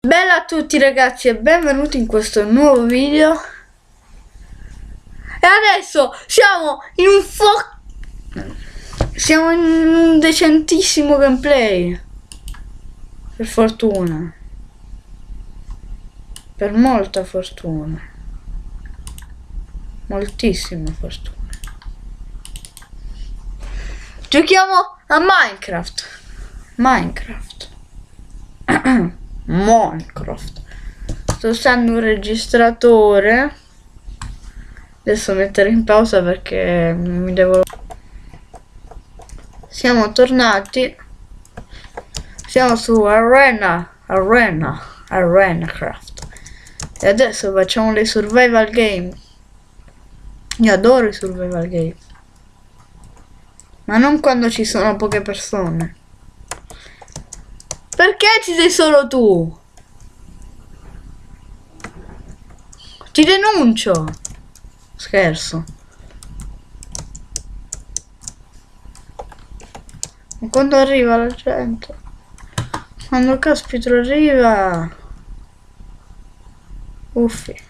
Bella a tutti ragazzi e benvenuti in questo nuovo video. E adesso siamo in un decentissimo gameplay. Per fortuna. Per molta fortuna. Moltissima fortuna. Giochiamo a Minecraft. Minecraft. Sto usando un registratore. Adesso mettere in pausa perché mi devo... Siamo tornati. Siamo su Arenacraft. E adesso facciamo le survival game. Io adoro i survival game. Ma non quando ci sono poche persone. Perché ci sei solo tu? Ti denuncio. Scherzo. Ma quando arriva la gente? Quando caspita arriva? Uffi.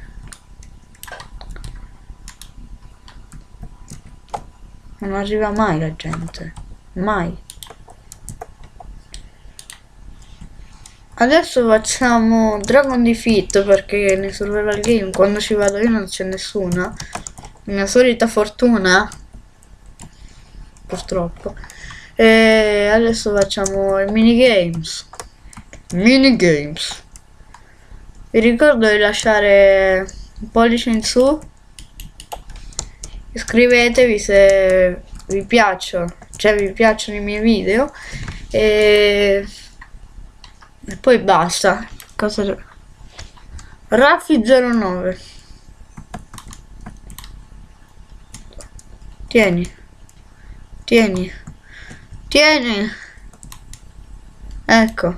Non arriva mai la gente. Mai. Adesso facciamo Dragon Defeat perché nei survival game quando ci vado io non c'è nessuna. Mia solita fortuna. Purtroppo. E adesso facciamo i minigames. Vi ricordo di lasciare un pollice in su. Iscrivetevi se vi piacciono, vi piacciono i miei video. E poi basta. Raffi09. Tieni. Ecco.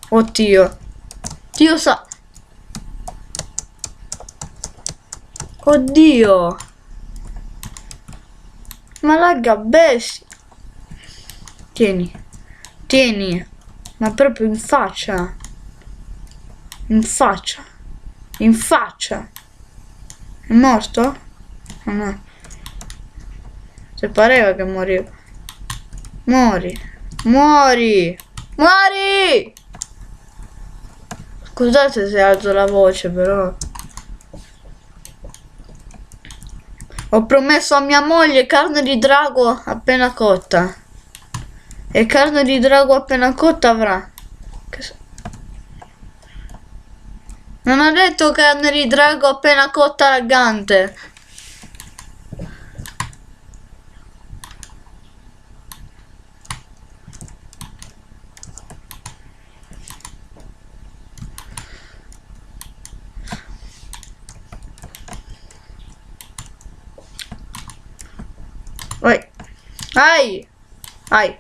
Oddio. Dio sa. Oddio. Ma lagga bestia. Tieni. Ma proprio in faccia. È morto? No. Se pareva che moriva. Muori! Scusate se alzo la voce, però. Ho promesso a mia moglie carne di drago appena cotta. E carne di drago appena cotta avrà. Non ha detto carne di drago appena cotta laggante. Ai.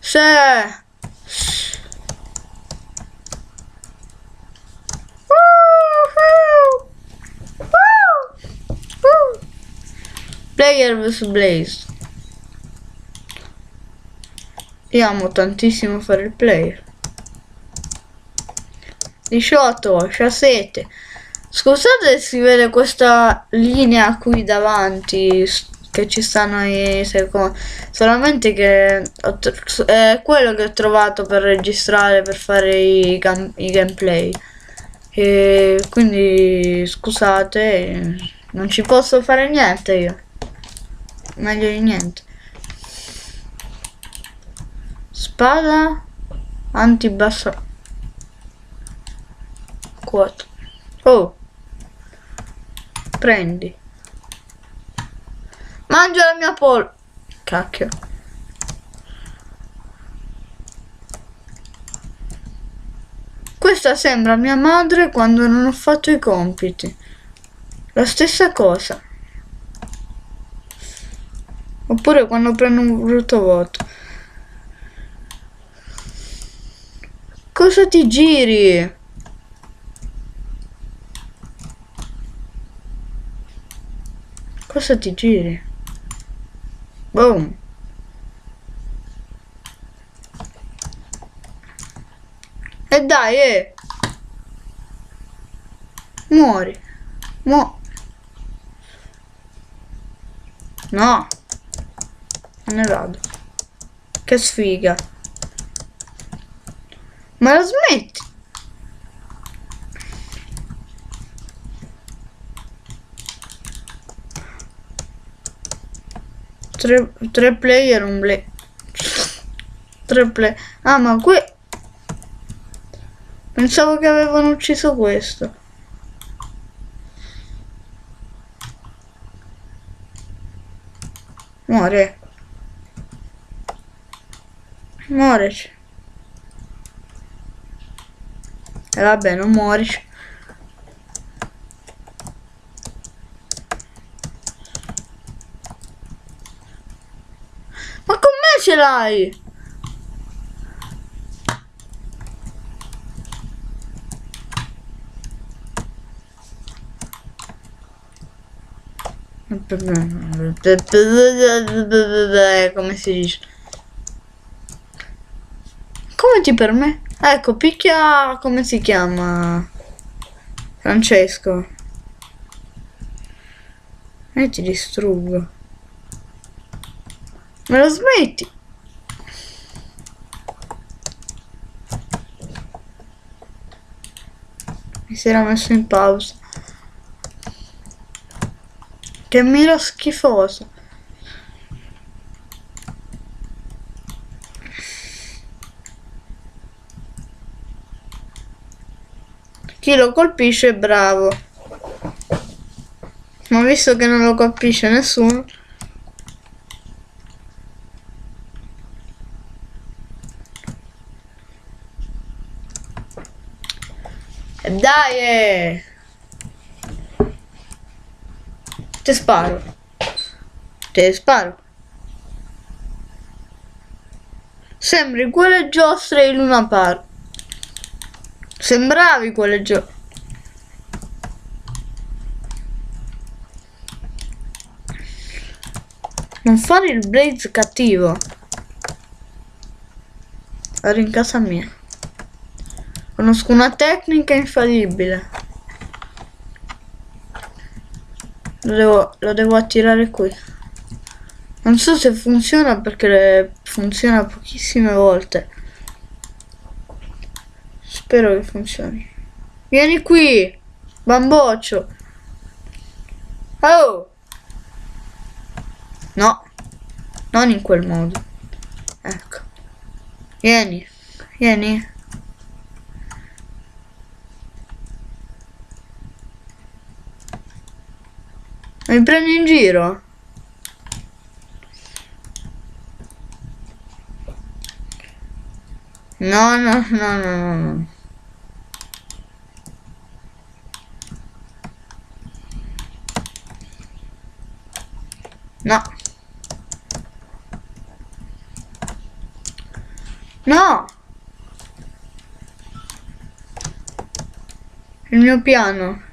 Se. Player vs Blaze. Io amo tantissimo fare il player. 18, 17. Scusate se si vede questa linea qui davanti che ci stanno i secondi. Solamente che è quello che ho trovato per registrare, per fare i gameplay. E quindi scusate, non ci posso fare niente io. Meglio di niente. Spada antibassa. Quote. Oh. Prendi. Mangia la mia pollo. Cacchio. Questa sembra mia madre quando non ho fatto i compiti. La stessa cosa. Oppure quando prendo un brutto voto. Cosa ti giri? Cosa ti giri? Boom. E dai, muori. No, me ne vado. Che sfiga. Ma la smetti? Tre player, un play. Tre play. Ah, ma qui... Pensavo che avevano ucciso questo. Muore. Muorici. E vabbè, non muorici. Ma con me ce l'hai? Come si dice? Come ti permette? Ecco, picchia... Come si chiama? Francesco. E ti distruggo. Me lo smetti? Mi si era messo in pausa. Che mira schifoso. Chi lo colpisce è bravo. Ma visto che non lo colpisce nessuno. E dai! Ti sparo. Ti sparo. Sembri quelle giostre in Luna Park. Sembravi quelle giostre. Non fare il Blaze cattivo. Ero in casa mia. Conosco una tecnica infallibile. Lo devo attirare qui. Non so se funziona perché funziona pochissime volte. Spero che funzioni. Vieni qui, bamboccio. Oh! No, non in quel modo. Ecco. Vieni, vieni. Mi prendi in giro? No, no, no, no, no, no. No. No. Il mio piano.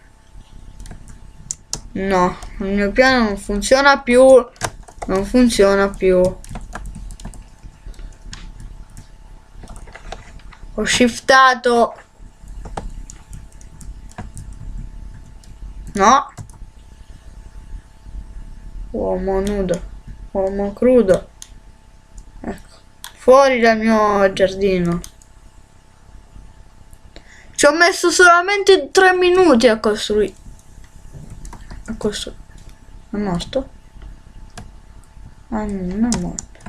No, il mio piano non funziona più. Non funziona più. Ho shiftato. No. Uomo nudo. Uomo crudo. Ecco. Fuori dal mio giardino. Ci ho messo solamente 3 minuti a costruire. È morto? Ah, non è morto.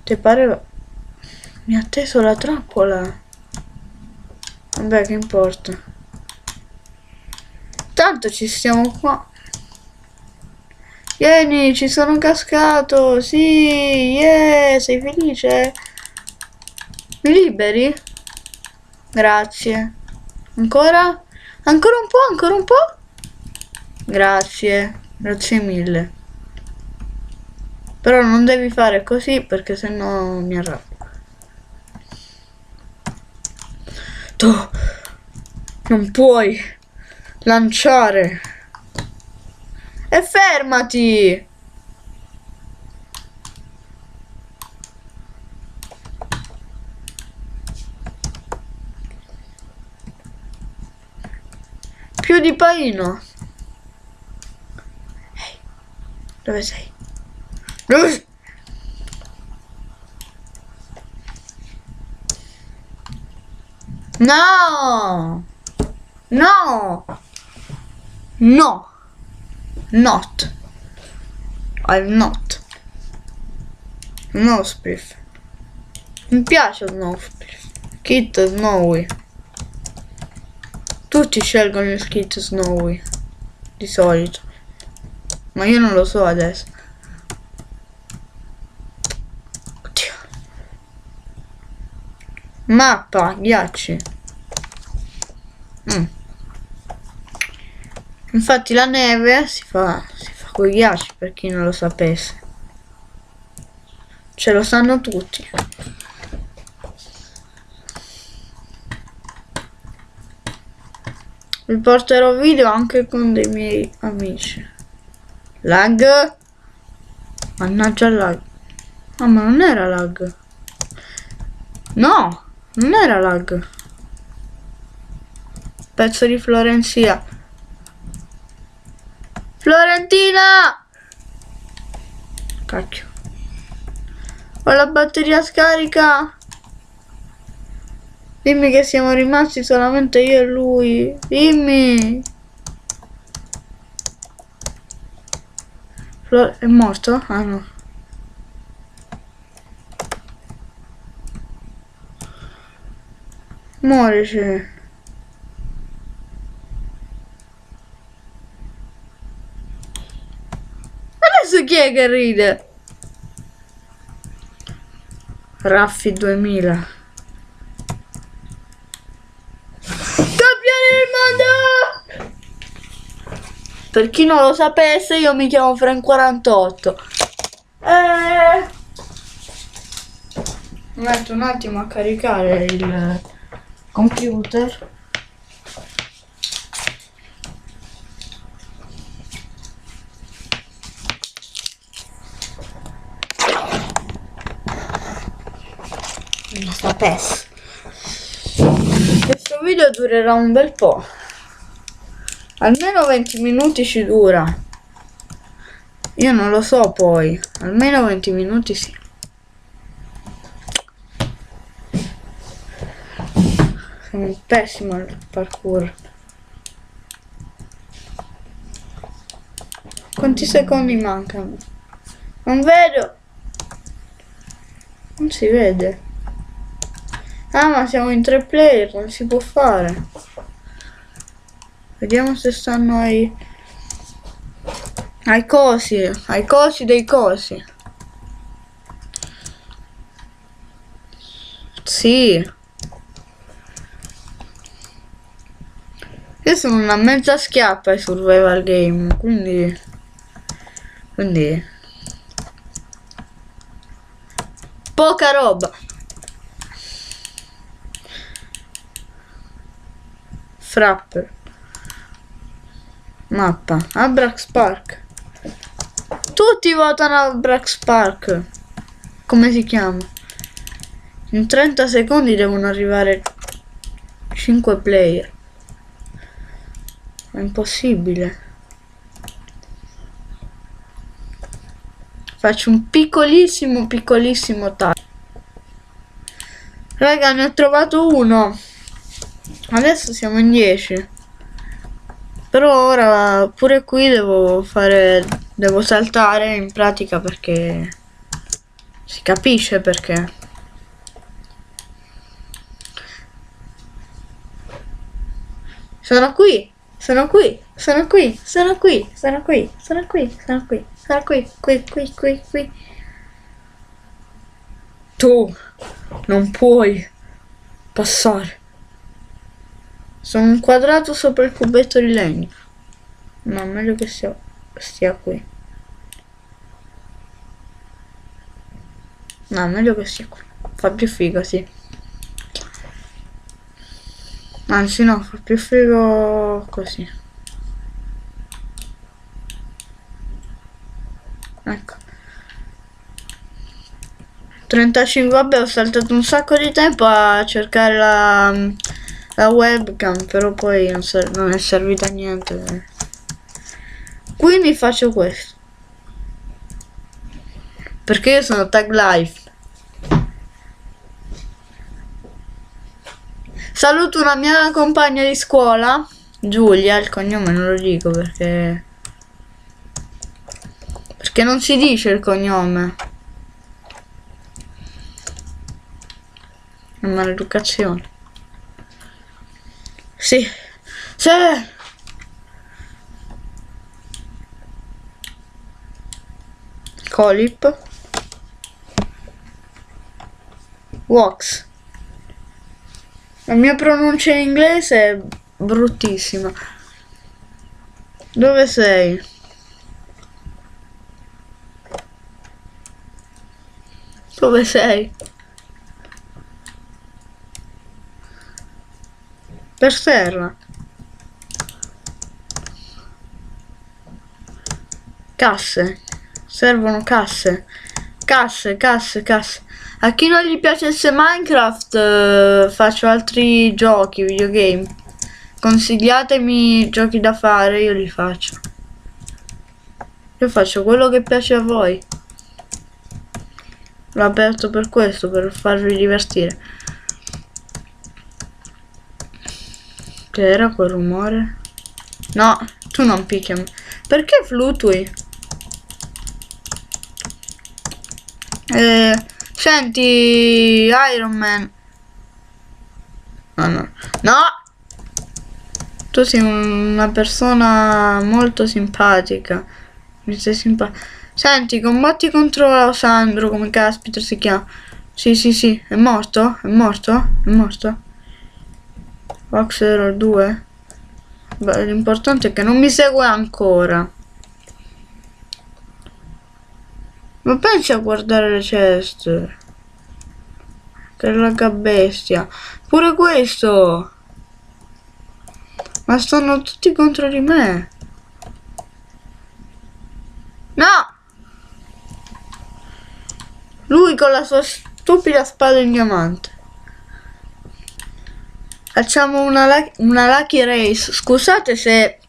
Ti pareva... Mi ha teso la trappola. Vabbè, che importa. Tanto ci stiamo qua. Vieni, ci sono cascato. Sì, yeah, sei felice? Mi liberi? Grazie. Ancora? Ancora un po', ancora un po'? Grazie, grazie mille. Però non devi fare così perché sennò mi arrabbio. Tu non puoi lanciare. E fermati! Più di Paino. Ehi, dove sei? Dove sei? No! No! No! Not. I'm not. No spliff. Mi piace il no spliff. Kit Snowy. Tutti scelgono il kit Snowy. Di solito. Ma io non lo so adesso. Oddio. Mappa, ghiacci. Infatti la neve si fa con i ghiacci, per chi non lo sapesse. Ce lo sanno tutti. Vi porterò video anche con dei miei amici. Lag? Mannaggia il lag. Ah, ma non era lag. No, non era lag. Pezzo di Florenzia. Florentina! Cacchio. Ho la batteria scarica. Dimmi che siamo rimasti solamente io e lui. Dimmi. È morto? Ah no. Muorici. Adesso chi è che ride? Raffi 2000. Campione del mondo! Per chi non lo sapesse, io mi chiamo Frank48. Metto un attimo a caricare il computer. Non sapesse. Questo video durerà un bel po'. Almeno 20 minuti ci dura. Io non lo so poi. Almeno 20 minuti sì. Sono pessimo al parkour. Quanti secondi mancano? Non vedo. Non si vede. Ah, ma siamo in 3 player, non si può fare. Vediamo se stanno ai cosi dei cosi. Sì. Io sono una mezza schiappa ai survival game, quindi poca roba. Frapper. Mappa. Abrax Park. Tutti votano Abrax Park. Come si chiama? In 30 secondi devono arrivare 5 player. È impossibile. Faccio un piccolissimo taglio. Raga, ne ho trovato uno. Adesso siamo in 10. Però ora pure qui devo saltare in pratica perché si capisce perché. Sono qui. Qui. Tu non puoi passare. Sono inquadrato sopra il cubetto di legno. No, meglio che stia qui. No, meglio che stia qui. Fa più figo, sì. Anzi no, fa più figo così. Ecco. 35, vabbè, ho saltato un sacco di tempo a cercare la webcam, però poi non è servita a niente. Quindi faccio questo. Perché io sono Tag Life. Saluto una mia compagna di scuola, Giulia, il cognome non lo dico perché non si dice il cognome. È maleducazione. Sì. Sì. Colip. Wax. La mia pronuncia in inglese è bruttissima. Dove sei? Dove sei? Per terra. Casse. Servono casse. Casse. A chi non gli piacesse Minecraft, faccio altri giochi, videogame. Consigliatemi giochi da fare, io li faccio. Io faccio quello che piace a voi. L'ho aperto per questo, per farvi divertire. Che era quel rumore? No, tu non picchiami. Perché flutui? Senti, Iron Man. No. Tu sei una persona molto simpatica. Mi sei simpatica. Senti, combatti contro Sandro, come caspita si chiama. Sì. È morto? Vox 02. Beh, l'importante è che non mi segue ancora. Ma pensi a guardare le ceste? Che raga bestia. Pure questo. Ma stanno tutti contro di me. No! Lui con la sua stupida spada in diamante. Facciamo una lucky race. Scusate se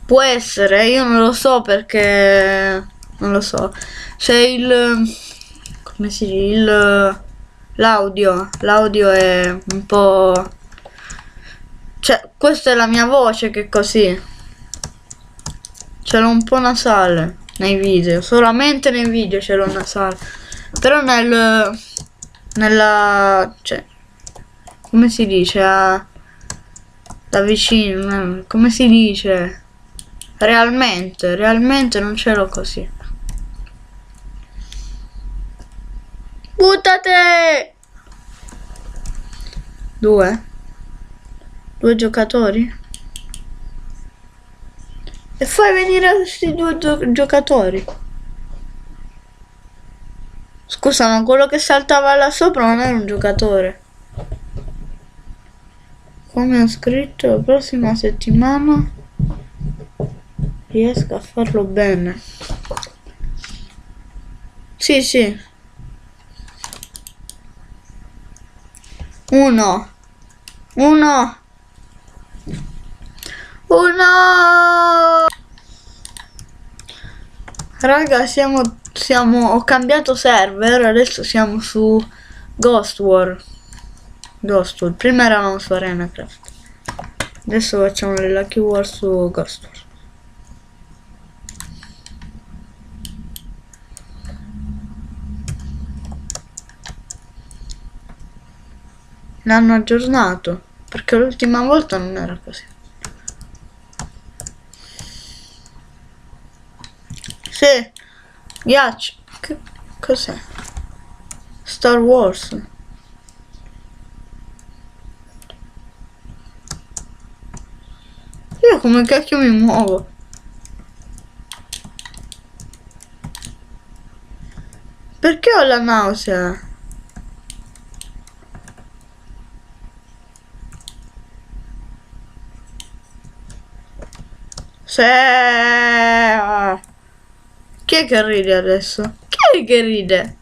può essere, io non lo so perché non lo so. Se come si dice, l'audio è un po', cioè questa è la mia voce che è così. Ce l'ho un po' nasale nei video, solamente nei video ce l'ho nasale. Però nella cioè come si dice da vicino, come si dice? Realmente non ce l'ho così. Buttate! Due giocatori? E fai venire questi due giocatori? Scusa, ma quello che saltava là sopra non era un giocatore. Come ho scritto, la prossima settimana riesco a farlo bene. Sì. Uno. Raga, ho cambiato server, adesso siamo su Ghost War. Prima eravamo su ArenaCraft. Adesso facciamo le Lucky War su Ghost War. L'hanno aggiornato, perché l'ultima volta non era così. Sì, ghiaccio. Che cos'è? Star Wars. Io come cacchio mi muovo? Perché ho la nausea? Chi è che ride adesso? Chi è che ride?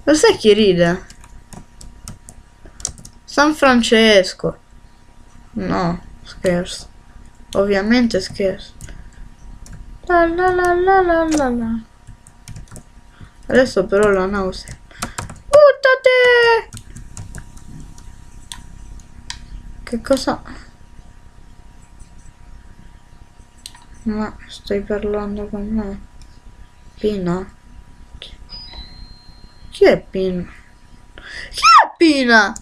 Lo sai chi ride? San Francesco. No, scherzo. Ovviamente scherzo. La la la la la la la. Adesso però la nausea. Buttate! Che cosa? Ma stai parlando con me? Pina? Chi è Pina? Chi è Pina?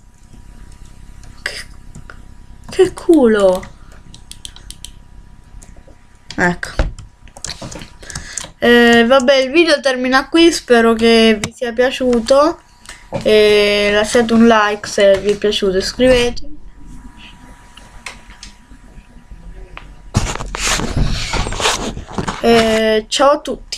Che culo! Ecco. Vabbè, il video termina qui, spero che vi sia piaciuto. Lasciate un like se vi è piaciuto, iscrivetevi. Ciao a tutti.